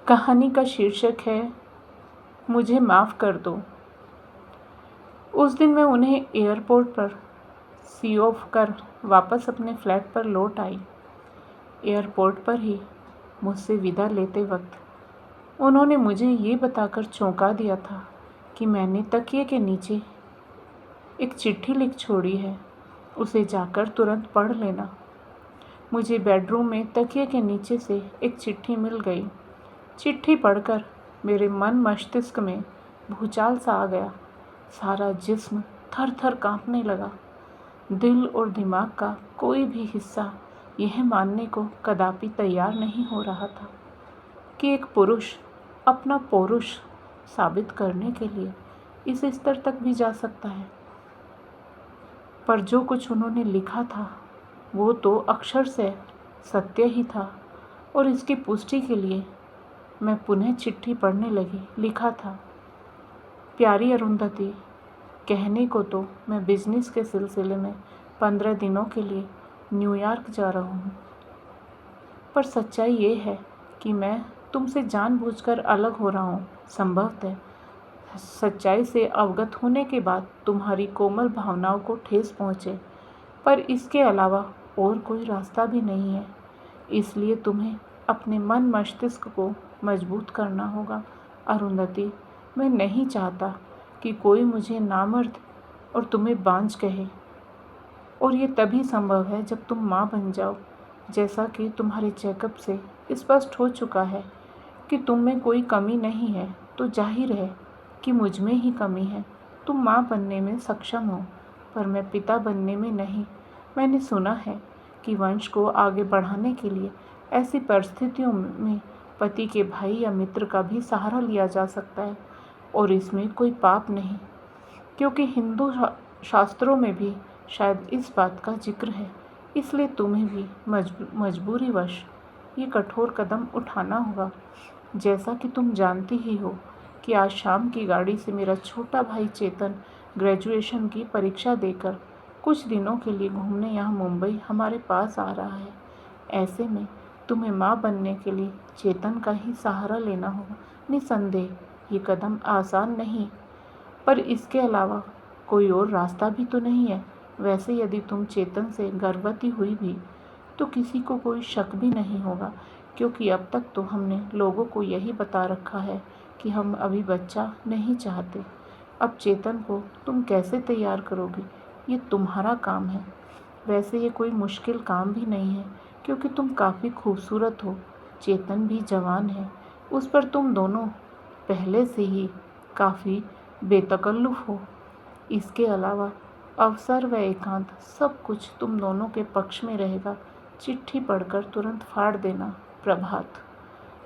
कहानी का शीर्षक है मुझे माफ़ कर दो। उस दिन मैं उन्हें एयरपोर्ट पर सी ऑफ कर वापस अपने फ्लैट पर लौट आई। एयरपोर्ट पर ही मुझसे विदा लेते वक्त उन्होंने मुझे ये बताकर चौंका दिया था कि मैंने तकिए के नीचे एक चिट्ठी लिख छोड़ी है, उसे जाकर तुरंत पढ़ लेना। मुझे बेडरूम में तकिए के नीचे से एक चिट्ठी मिल गई। चिट्ठी पढ़कर मेरे मन मस्तिष्क में भूचाल सा आ गया। सारा जिस्म थर थर कांपने लगा। दिल और दिमाग का कोई भी हिस्सा यह मानने को कदापि तैयार नहीं हो रहा था कि एक पुरुष अपना पौरुष साबित करने के लिए इस स्तर तक भी जा सकता है। पर जो कुछ उन्होंने लिखा था वो तो अक्षर से सत्य ही था और इसकी पुष्टि के लिए मैं पुनः चिट्ठी पढ़ने लगी। लिखा था, प्यारी अरुंधति, कहने को तो मैं बिजनेस के सिलसिले में 15 दिनों के लिए न्यूयॉर्क जा रहा हूँ, पर सच्चाई ये है कि मैं तुमसे जानबूझकर अलग हो रहा हूँ। संभवतः सच्चाई से अवगत होने के बाद तुम्हारी कोमल भावनाओं को ठेस पहुँचे, पर इसके अलावा और कोई रास्ता भी नहीं है। इसलिए तुम्हें अपने मन मस्तिष्क को मजबूत करना होगा। अरुंधति, मैं नहीं चाहता कि कोई मुझे नामर्द और तुम्हें बांझ कहे, और ये तभी संभव है जब तुम माँ बन जाओ। जैसा कि तुम्हारे चेकअप से स्पष्ट हो चुका है कि तुम में कोई कमी नहीं है, तो जाहिर है कि मुझ में ही कमी है। तुम माँ बनने में सक्षम हो, पर मैं पिता बनने में नहीं। मैंने सुना है कि वंश को आगे बढ़ाने के लिए ऐसी परिस्थितियों में पति के भाई या मित्र का भी सहारा लिया जा सकता है, और इसमें कोई पाप नहीं, क्योंकि हिंदू शास्त्रों में भी शायद इस बात का जिक्र है। इसलिए तुम्हें भी मजबूरीवश ये कठोर कदम उठाना होगा। जैसा कि तुम जानती ही हो कि आज शाम की गाड़ी से मेरा छोटा भाई चेतन ग्रेजुएशन की परीक्षा देकर कुछ दिनों के लिए घूमने यहाँ मुंबई हमारे पास आ रहा है। ऐसे में तुम्हें माँ बनने के लिए चेतन का ही सहारा लेना होगा। निसंदेह ये कदम आसान नहीं, पर इसके अलावा कोई और रास्ता भी तो नहीं है। वैसे यदि तुम चेतन से गर्भवती हुई भी तो किसी को कोई शक भी नहीं होगा, क्योंकि अब तक तो हमने लोगों को यही बता रखा है कि हम अभी बच्चा नहीं चाहते। अब चेतन को तुम कैसे तैयार करोगे, ये तुम्हारा काम है। वैसे ये कोई मुश्किल काम भी नहीं है, क्योंकि तुम काफ़ी खूबसूरत हो। चेतन भी जवान है, उस पर तुम दोनों पहले से ही काफ़ी बेतकल्लुफ़ हो। इसके अलावा अवसर व एकांत सब कुछ तुम दोनों के पक्ष में रहेगा। चिट्ठी पढ़कर तुरंत फाड़ देना। प्रभात।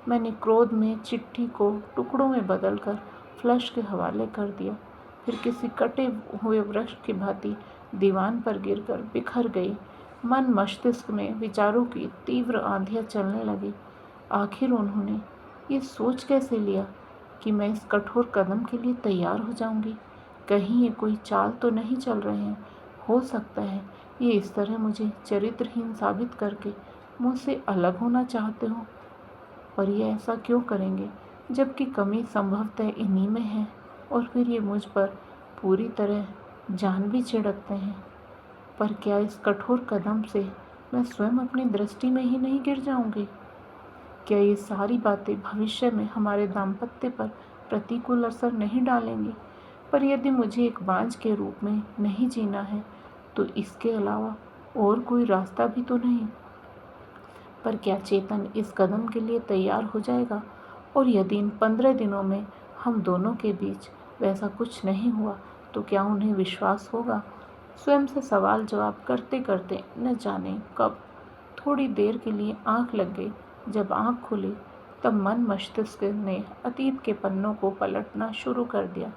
मैंने क्रोध में चिट्ठी को टुकड़ों में बदलकर फ्लश के हवाले कर दिया, फिर किसी कटे हुए वृक्ष की भांति दीवान पर गिरकर बिखर गई। मन मस्तिष्क में विचारों की तीव्र आंधियाँ चलने लगी। आखिर उन्होंने ये सोच कैसे लिया कि मैं इस कठोर कदम के लिए तैयार हो जाऊंगी? कहीं ये कोई चाल तो नहीं चल रहे हैं? हो सकता है ये इस तरह मुझे चरित्रहीन साबित करके मुझसे अलग होना चाहते हो, पर ये ऐसा क्यों करेंगे जबकि कमी संभवतः इन्हीं में है, और फिर ये मुझ पर पूरी तरह जान भी छिड़कते हैं। पर क्या इस कठोर कदम से मैं स्वयं अपनी दृष्टि में ही नहीं गिर जाऊंगी? क्या ये सारी बातें भविष्य में हमारे दाम्पत्य पर प्रतिकूल असर नहीं डालेंगी? पर यदि मुझे एक बांझ के रूप में नहीं जीना है तो इसके अलावा और कोई रास्ता भी तो नहीं। पर क्या चेतन इस कदम के लिए तैयार हो जाएगा? और यदि इन 15 दिनों में हम दोनों के बीच वैसा कुछ नहीं हुआ तो क्या उन्हें विश्वास होगा? स्वयं से सवाल जवाब करते करते न जाने कब थोड़ी देर के लिए आंख लग गई। जब आंख खुली तब मन मस्तिष्क ने अतीत के पन्नों को पलटना शुरू कर दिया।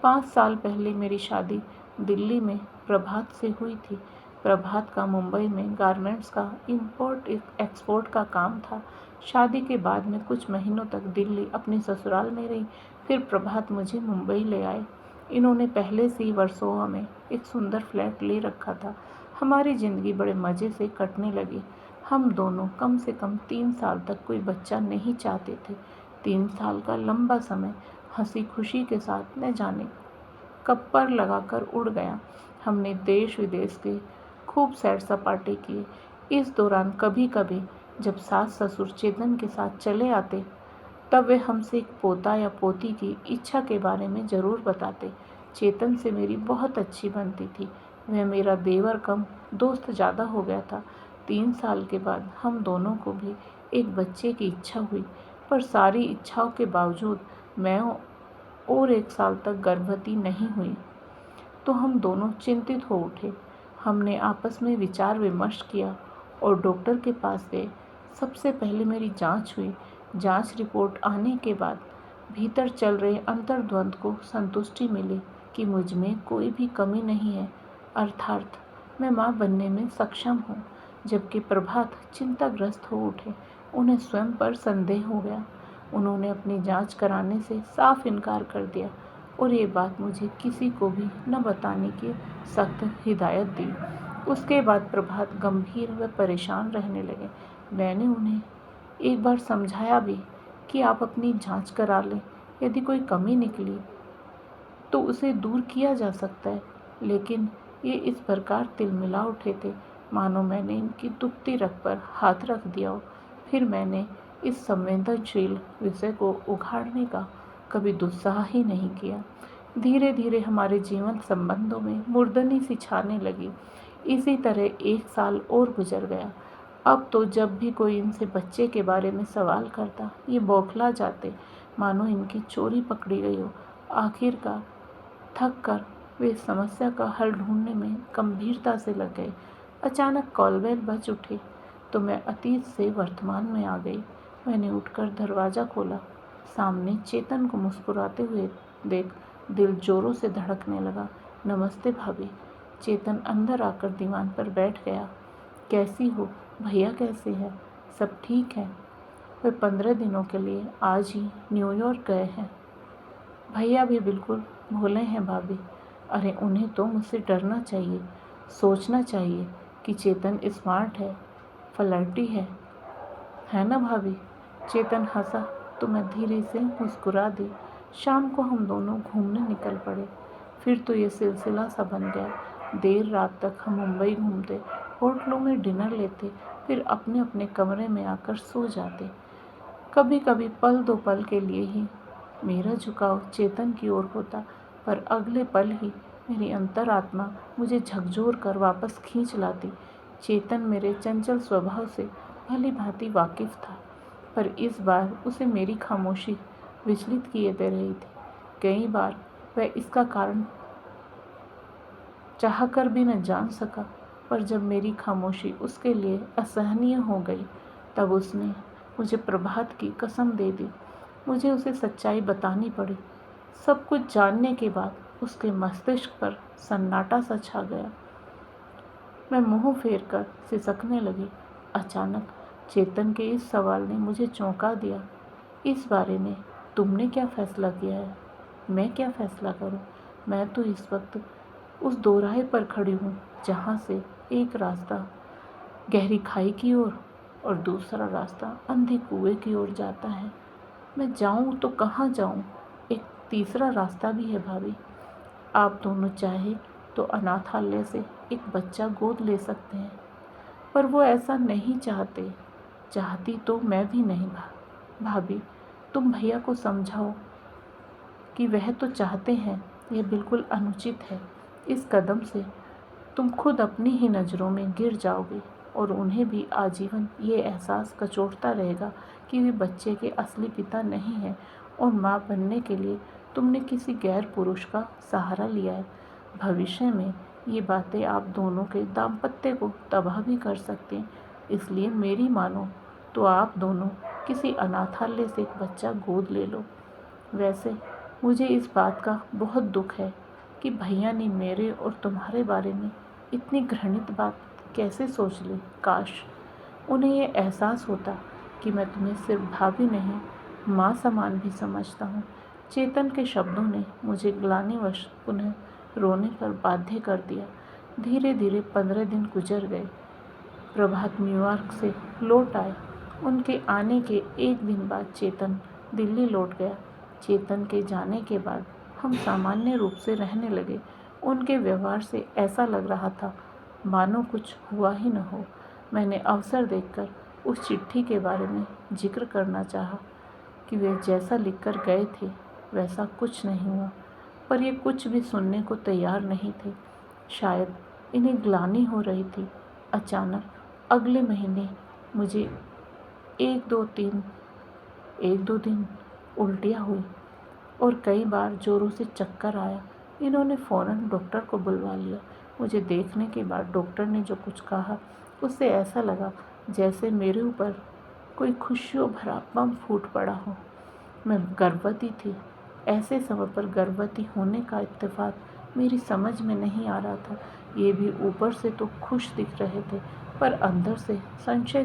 5 साल पहले मेरी शादी दिल्ली में प्रभात से हुई थी। प्रभात का मुंबई में गारमेंट्स का इंपोर्ट एक्सपोर्ट का काम था। शादी के बाद में कुछ महीनों तक दिल्ली अपने ससुराल में रही, फिर प्रभात मुझे मुंबई ले आए। इन्होंने पहले से ही वर्सोवा में एक सुंदर फ्लैट ले रखा था। हमारी ज़िंदगी बड़े मज़े से कटने लगी। हम दोनों कम से कम 3 साल तक कोई बच्चा नहीं चाहते थे, 3 साल का लंबा समय हंसी खुशी के साथ न जाने कब पर लगाकर उड़ गया। हमने देश विदेश के खूब सैर सपाटे किए। इस दौरान कभी कभी जब सास ससुर चेतन के साथ चले आते तब वे हमसे एक पोता या पोती की इच्छा के बारे में ज़रूर बताते। चेतन से मेरी बहुत अच्छी बनती थी। वह मेरा देवर कम दोस्त ज़्यादा हो गया था। 3 साल के बाद हम दोनों को भी एक बच्चे की इच्छा हुई, पर सारी इच्छाओं के बावजूद मैं और 1 साल तक गर्भवती नहीं हुई तो हम दोनों चिंतित हो उठे। हमने आपस में विचार विमर्श किया और डॉक्टर के पास गए। सबसे पहले मेरी जांच हुई। जांच रिपोर्ट आने के बाद भीतर चल रहे अंतर्द्वंद को संतुष्टि मिली कि मुझ में कोई भी कमी नहीं है, अर्थात मैं माँ बनने में सक्षम हूँ। जबकि प्रभात चिंताग्रस्त हो उठे। उन्हें स्वयं पर संदेह हो गया। उन्होंने अपनी जांच कराने से साफ इनकार कर दिया और ये बात मुझे किसी को भी न बताने की सख्त हिदायत दी। उसके बाद प्रभात गंभीर व परेशान रहने लगे। मैंने उन्हें एक बार समझाया भी कि आप अपनी जांच करा लें, यदि कोई कमी निकली तो उसे दूर किया जा सकता है, लेकिन ये इस प्रकार तिलमिला उठे थे मानो मैंने इनकी दुखती रग पर हाथ रख दिया हो। फिर मैंने इस संवेदनशील विषय को उघाड़ने का कभी दुस्साह ही नहीं किया। धीरे धीरे हमारे जीवन संबंधों में मुर्दनी सी छाने लगी। इसी तरह 1 साल और गुजर गया। अब तो जब भी कोई इनसे बच्चे के बारे में सवाल करता, ये बौखला जाते मानो इनकी चोरी पकड़ी गई हो। आखिरकार थक कर वे इस समस्या का हल ढूंढने में गंभीरता से लग गए। अचानक कॉल बेल बज उठी तो मैं अतीत से वर्तमान में आ गई। मैंने उठकर दरवाज़ा खोला। सामने चेतन को मुस्कुराते हुए देख दिल जोरों से धड़कने लगा। नमस्ते भाभी। चेतन अंदर आकर दीवान पर बैठ गया। कैसी हो? भैया कैसे हैं? सब ठीक है। वे 15 दिनों के लिए आज ही न्यूयॉर्क गए हैं। भैया भी बिल्कुल भोले हैं भाभी। अरे उन्हें तो मुझसे डरना चाहिए, सोचना चाहिए कि चेतन स्मार्ट है, फ्लर्टी है ना भाभी? चेतन हंसा तो मैं धीरे से मुस्कुरा दी। शाम को हम दोनों घूमने निकल पड़े। फिर तो ये सिलसिला सा बन गया। देर रात तक हम मुंबई घूमते, होटलों में डिनर लेते, फिर अपने अपने कमरे में आकर सो जाते। कभी कभी पल दो पल के लिए ही मेरा झुकाव चेतन की ओर होता, पर अगले पल ही मेरी अंतरात्मा मुझे झकझोर कर वापस खींच लाती। चेतन मेरे चंचल स्वभाव से भली भांति वाकिफ था, पर इस बार उसे मेरी खामोशी विचलित किए दे रही थी। कई बार वह इसका कारण चाहकर भी न जान सका, पर जब मेरी खामोशी उसके लिए असहनीय हो गई तब उसने मुझे प्रभात की कसम दे दी। मुझे उसे सच्चाई बतानी पड़ी। सब कुछ जानने के बाद उसके मस्तिष्क पर सन्नाटा सा छा गया। मैं मुंह फेर कर सिसकने लगी। अचानक चेतन के इस सवाल ने मुझे चौंका दिया। इस बारे में तुमने क्या फैसला किया है? मैं क्या फैसला करूं? मैं तो इस वक्त उस दोराहे पर खड़ी हूँ जहाँ से एक रास्ता गहरी खाई की ओर और दूसरा रास्ता अंधे कुएं की ओर जाता है। मैं जाऊँ तो कहाँ जाऊँ? एक तीसरा रास्ता भी है भाभी। आप दोनों चाहे तो अनाथालय से एक बच्चा गोद ले सकते हैं, पर वो ऐसा नहीं चाहते। चाहती तो मैं भी नहीं भाभी। तुम भैया को समझाओ कि वह तो चाहते हैं। यह बिल्कुल अनुचित है। इस कदम से तुम खुद अपनी ही नज़रों में गिर जाओगे और उन्हें भी आजीवन ये एहसास कचोटता रहेगा कि वे बच्चे के असली पिता नहीं हैं और माँ बनने के लिए तुमने किसी गैर पुरुष का सहारा लिया है। भविष्य में ये बातें आप दोनों के दाम्पत्य को तबाह भी कर सकते हैं। इसलिए मेरी मानो तो आप दोनों किसी अनाथालय से एक बच्चा गोद ले लो। वैसे मुझे इस बात का बहुत दुख है कि भैया ने मेरे और तुम्हारे बारे में इतनी घृणित बात कैसे सोच ली। काश उन्हें यह एहसास होता कि मैं तुम्हें सिर्फ भाभी नहीं, माँ समान भी समझता हूँ। चेतन के शब्दों ने मुझे ग्लानिवश पुनः रोने पर बाध्य कर दिया। धीरे धीरे 15 दिन गुजर गए। प्रभात न्यूयॉर्क से लौट आए। उनके आने के 1 दिन बाद चेतन दिल्ली लौट गया। चेतन के जाने के बाद हम सामान्य रूप से रहने लगे। उनके व्यवहार से ऐसा लग रहा था मानो कुछ हुआ ही न हो। मैंने अवसर देखकर उस चिट्ठी के बारे में जिक्र करना चाहा कि वे जैसा लिखकर गए थे वैसा कुछ नहीं हुआ, पर ये कुछ भी सुनने को तैयार नहीं थे। शायद इन्हें ग्लानि हो रही थी। अचानक अगले महीने मुझे एक दो दिन उल्टियाँ हुई और कई बार जोरों से चक्कर आया। इन्होंने फ़ौरन डॉक्टर को बुलवा लिया। मुझे देखने के बाद डॉक्टर ने जो कुछ कहा उससे ऐसा लगा जैसे मेरे ऊपर कोई खुशियों भरा बम फूट पड़ा हो। मैं गर्भवती थी। ऐसे समय पर गर्भवती होने का इत्तेफाक मेरी समझ में नहीं आ रहा था। ये भी ऊपर से तो खुश दिख रहे थे, पर अंदर से संशय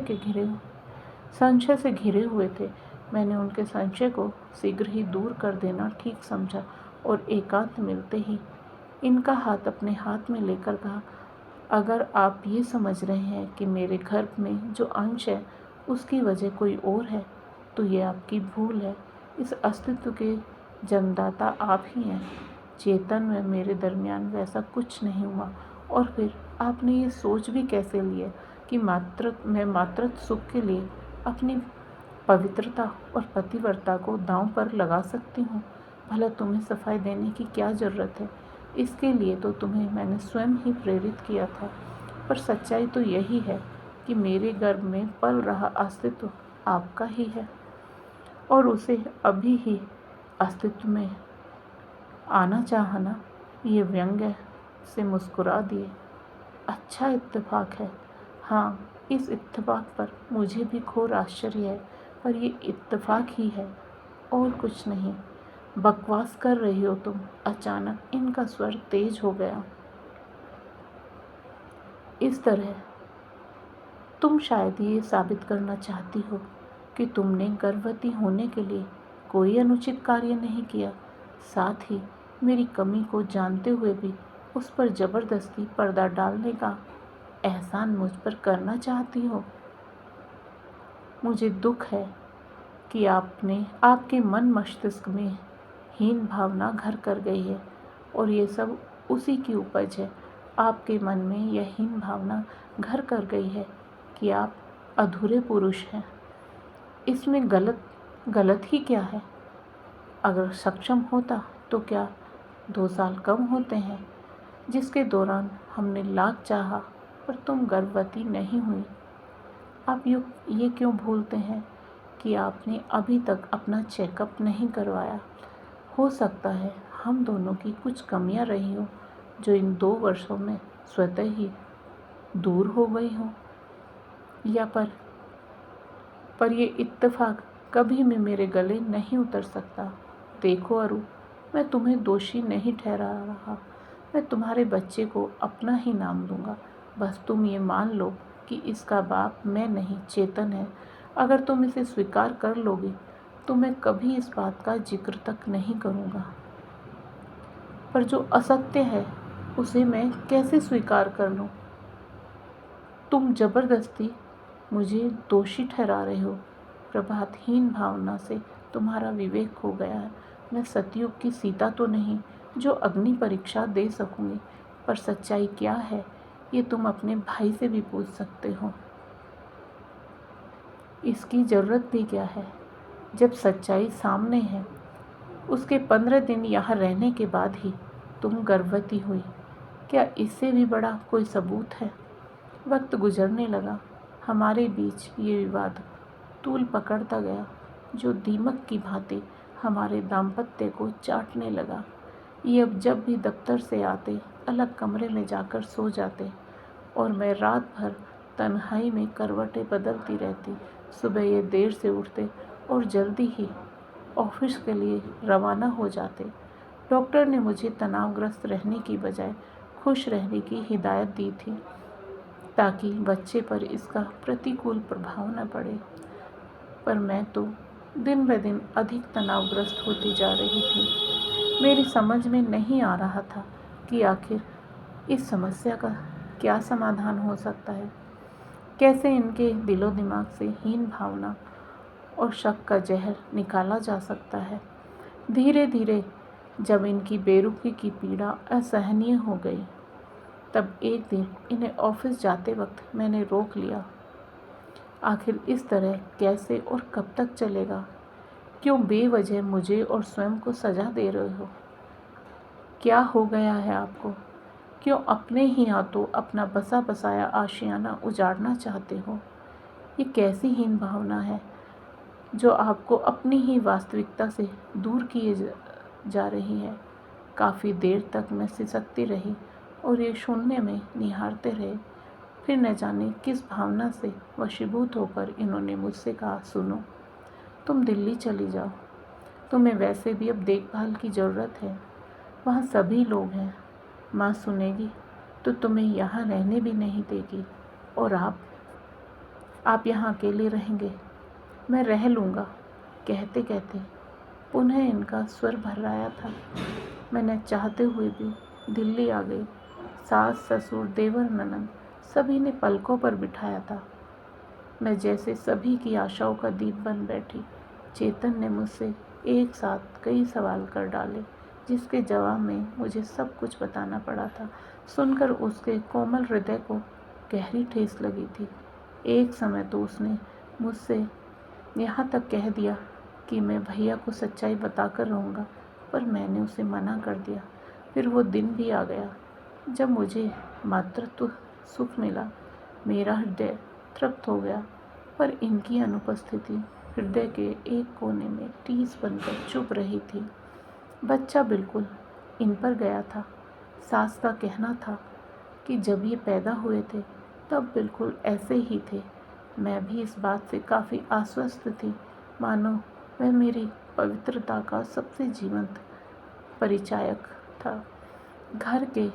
से घिरे हुए थे। मैंने उनके संशय को शीघ्र ही दूर कर देना ठीक समझा और एकांत मिलते ही इनका हाथ अपने हाथ में लेकर कहा, अगर आप ये समझ रहे हैं कि मेरे गर्भ में जो अंश है उसकी वजह कोई और है तो ये आपकी भूल है। इस अस्तित्व के जन्मदाता आप ही हैं। चेतन व मेरे दरमियान वैसा कुछ नहीं हुआ। और फिर आपने ये सोच भी कैसे लिया कि मैं मातृत्व सुख के लिए अपनी पवित्रता और पतिव्रता को दांव पर लगा सकती हूँ? भला तुम्हें सफाई देने की क्या ज़रूरत है? इसके लिए तो तुम्हें मैंने स्वयं ही प्रेरित किया था। पर सच्चाई तो यही है कि मेरे गर्भ में पल रहा अस्तित्व आपका ही है और उसे अभी ही अस्तित्व में आना चाहा ना। ये व्यंग्य से मुस्कुरा दिए। अच्छा इत्तेफाक है। हाँ, इस इत्तेफाक पर मुझे भी घोर आश्चर्य है, पर ये इत्तेफाक ही है और कुछ नहीं। बकवास कर रही हो तुम। अचानक इनका स्वर तेज हो गया। इस तरह तुम शायद ये साबित करना चाहती हो कि तुमने गर्भवती होने के लिए कोई अनुचित कार्य नहीं किया, साथ ही मेरी कमी को जानते हुए भी उस पर जबरदस्ती पर्दा डालने का एहसान मुझ पर करना चाहती हो। मुझे दुख है कि आपके मन मस्तिष्क में हीन भावना घर कर गई है और ये सब उसी की उपज है। आपके मन में यह हीन भावना घर कर गई है कि आप अधूरे पुरुष हैं। इसमें गलत ही क्या है? अगर सक्षम होता तो क्या 2 साल कम होते हैं, जिसके दौरान हमने लाख चाहा पर तुम गर्भवती नहीं हुई? आप ये क्यों भूलते हैं कि आपने अभी तक अपना चेकअप नहीं करवाया? हो सकता है हम दोनों की कुछ कमियां रही हो जो इन 2 वर्षों में स्वतः ही दूर हो गई हो, या पर ये इत्तेफाक कभी भी मेरे गले नहीं उतर सकता। देखो अरु, मैं तुम्हें दोषी नहीं ठहरा रहा। मैं तुम्हारे बच्चे को अपना ही नाम दूंगा। बस तुम ये मान लो कि इसका बाप मैं नहीं चेतन है। अगर तुम इसे स्वीकार कर लोगे तो मैं कभी इस बात का जिक्र तक नहीं करूँगा। पर जो असत्य है उसे मैं कैसे स्वीकार कर लूँ? तुम जबरदस्ती मुझे दोषी ठहरा रहे हो। प्रभातहीन भावना से तुम्हारा विवेक हो गया है। मैं सतयुग की सीता तो नहीं जो अग्नि परीक्षा दे सकूंगी, पर सच्चाई क्या है ये तुम अपने भाई से भी पूछ सकते हो। इसकी ज़रूरत भी क्या है जब सच्चाई सामने है? उसके 15 दिन यहाँ रहने के बाद ही तुम गर्भवती हुई। क्या इससे भी बड़ा कोई सबूत है? वक्त गुजरने लगा। हमारे बीच ये विवाद तूल पकड़ता गया जो दीमक की भांति हमारे दाम्पत्य को चाटने लगा। ये अब जब भी दफ्तर से आते अलग कमरे में जाकर सो जाते और मैं रात भर तन्हाई में करवटें बदलती रहती। सुबह ये देर से उठते और जल्दी ही ऑफिस के लिए रवाना हो जाते। डॉक्टर ने मुझे तनावग्रस्त रहने की बजाय खुश रहने की हिदायत दी थी ताकि बच्चे पर इसका प्रतिकूल प्रभाव न पड़े, पर मैं तो दिन ब दिन अधिक तनावग्रस्त होती जा रही थी। मेरी समझ में नहीं आ रहा था कि आखिर इस समस्या का क्या समाधान हो सकता है। कैसे इनके दिलो दिमाग से हीन भावना और शक का जहर निकाला जा सकता है। धीरे धीरे जब इनकी बेरुखी की पीड़ा असहनीय हो गई, तब एक दिन इन्हें ऑफिस जाते वक्त मैंने रोक लिया। आखिर इस तरह कैसे और कब तक चलेगा? क्यों बेवजह मुझे और स्वयं को सजा दे रहे हो? क्या हो गया है आपको? क्यों अपने ही हाथों अपना बसा बसाया आशियाना उजाड़ना चाहते हो? ये कैसी हीन भावना है जो आपको अपनी ही वास्तविकता से दूर किए जा रही है। काफ़ी देर तक मैं सिसकती रही और ये शून्य में निहारते रहे। फिर न जाने किस भावना से वशीभूत होकर इन्होंने मुझसे कहा, सुनो, तुम दिल्ली चली जाओ। तुम्हें वैसे भी अब देखभाल की ज़रूरत है। वहाँ सभी लोग हैं। माँ सुनेगी तो तुम्हें यहाँ रहने भी नहीं देगी। और आप यहाँ अकेले रहेंगे। मैं रह लूँगा। कहते कहते पुनः इनका स्वर भर्राया था। मैं न चाहते हुए भी दिल्ली आ गई। सास ससुर देवर ननद सभी ने पलकों पर बिठाया था। मैं जैसे सभी की आशाओं का दीप बन बैठी। चेतन ने मुझसे एक साथ कई सवाल कर डाले, जिसके जवाब में मुझे सब कुछ बताना पड़ा था। सुनकर उसके कोमल हृदय को गहरी ठेस लगी थी। एक समय तो उसने मुझसे यहाँ तक कह दिया कि मैं भैया को सच्चाई बताकर रहूँगा, पर मैंने उसे मना कर दिया। फिर वो दिन भी आ गया जब मुझे मातृत्व सुख मिला। मेरा हृदय तृप्त हो गया, पर इनकी अनुपस्थिति हृदय के एक कोने में टीस बनकर चुप रही थी। बच्चा बिल्कुल इन पर गया था। सास का कहना था कि जब ये पैदा हुए थे तब बिल्कुल ऐसे ही थे। मैं भी इस बात से काफ़ी आश्वस्त थी, मानो वह मेरी पवित्रता का सबसे जीवंत परिचायक था। घर के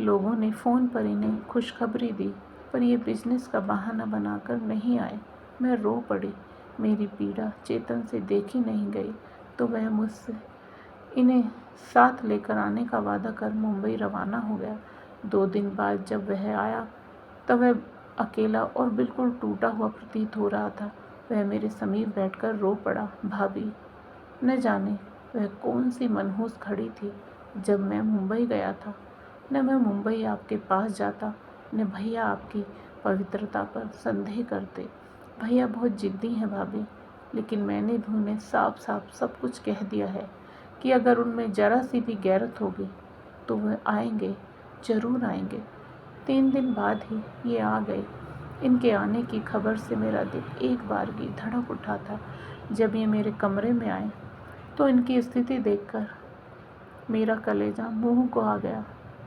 लोगों ने फ़ोन पर इन्हें खुशखबरी दी, पर ये बिजनेस का बहाना बनाकर नहीं आए। मैं रो पड़ी। मेरी पीड़ा चेतन से देखी नहीं गई तो वह मुझसे इन्हें साथ लेकर आने का वादा कर मुंबई रवाना हो गया। 2 दिन बाद जब वह आया तब वह अकेला और बिल्कुल टूटा हुआ प्रतीत हो रहा था। वह मेरे समीप बैठकर रो पड़ा, भाभी। न जाने वह कौन सी मनहूस घड़ी थी जब मैं मुंबई गया था। न मैं मुंबई आपके पास जाता, न भैया आपकी पवित्रता पर संदेह करते। भैया बहुत जिद्दी हैं भाभी, लेकिन मैंने भी उन्हें साफ साफ सब कुछ कह दिया है कि अगर उनमें जरा सी भी गैरत होगी तो वह आएंगे, ज़रूर आएंगे। 3 दिन बाद ही ये आ गए। इनके आने की खबर से मेरा दिल एक बार की धड़क उठा था। जब ये मेरे कमरे में आए तो इनकी स्थिति देखकर मेरा कलेजा मुंह को आ गया।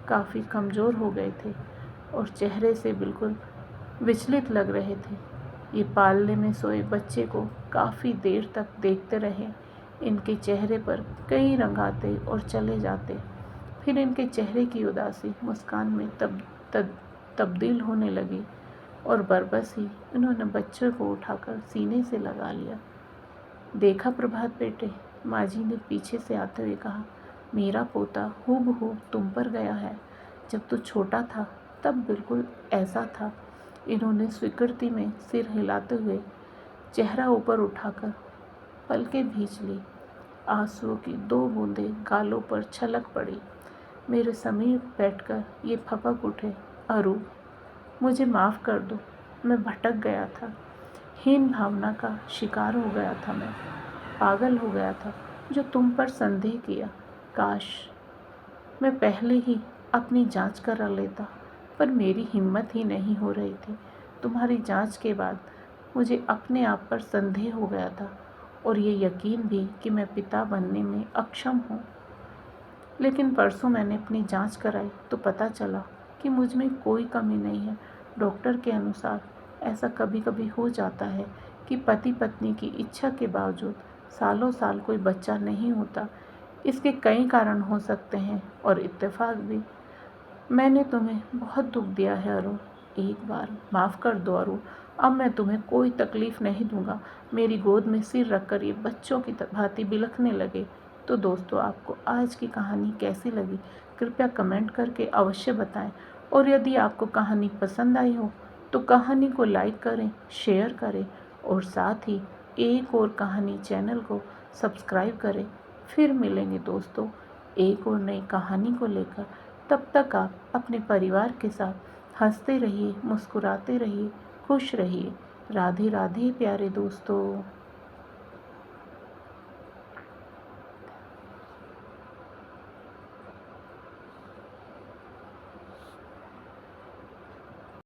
काफ़ी कमज़ोर हो गए थे और चेहरे से बिल्कुल विचलित लग रहे थे। ये पालने में सोए बच्चे को काफ़ी देर तक देखते रहे। इनके चेहरे पर कई रंग आते और चले जाते, फिर इनके चेहरे की उदासी मुस्कान में तब्दील होने लगी और बरबस ही इन्होंने बच्चे को उठाकर सीने से लगा लिया। देखा प्रभात बेटे, माँ जी ने पीछे से आते हुए कहा, मेरा पोता हूबहू तुम पर गया है। जब तू छोटा था तब बिल्कुल ऐसा था। इन्होंने स्वीकृति में सिर हिलाते हुए चेहरा ऊपर उठाकर पलकें भींच ली। आंसुओं की 2 बूंदें गालों पर छलक पड़ी। मेरे समीप बैठकर ये फपक उठे, अरु, मुझे माफ़ कर दो। मैं भटक गया था। हीन भावना का शिकार हो गया था। मैं पागल हो गया था जो तुम पर संदेह किया। काश मैं पहले ही अपनी जांच करा लेता, पर मेरी हिम्मत ही नहीं हो रही थी। तुम्हारी जांच के बाद मुझे अपने आप पर संदेह हो गया था और ये यकीन भी कि मैं पिता बनने में अक्षम हूँ। लेकिन परसों मैंने अपनी जांच कराई तो पता चला कि मुझ में कोई कमी नहीं है। डॉक्टर के अनुसार ऐसा कभी कभी हो जाता है कि पति पत्नी की इच्छा के बावजूद सालों साल कोई बच्चा नहीं होता। इसके कई कारण हो सकते हैं और इत्तेफाक भी। मैंने तुम्हें बहुत दुख दिया है अरुण। एक बार माफ़ कर दो अरुण। अब मैं तुम्हें कोई तकलीफ़ नहीं दूंगा। मेरी गोद में सिर रखकर ये बच्चों की भांति बिलखने लगे। तो दोस्तों, आपको आज की कहानी कैसी लगी कृपया कमेंट करके अवश्य बताएं। और यदि आपको कहानी पसंद आई हो तो कहानी को लाइक करें, शेयर करें और साथ ही एक और कहानी चैनल को सब्सक्राइब करें। फिर मिलेंगे दोस्तों एक और नई कहानी को लेकर। तब तक आप अपने परिवार के साथ हंसते रहिए, मुस्कुराते रहिए, खुश रहिए। राधे राधे प्यारे दोस्तों।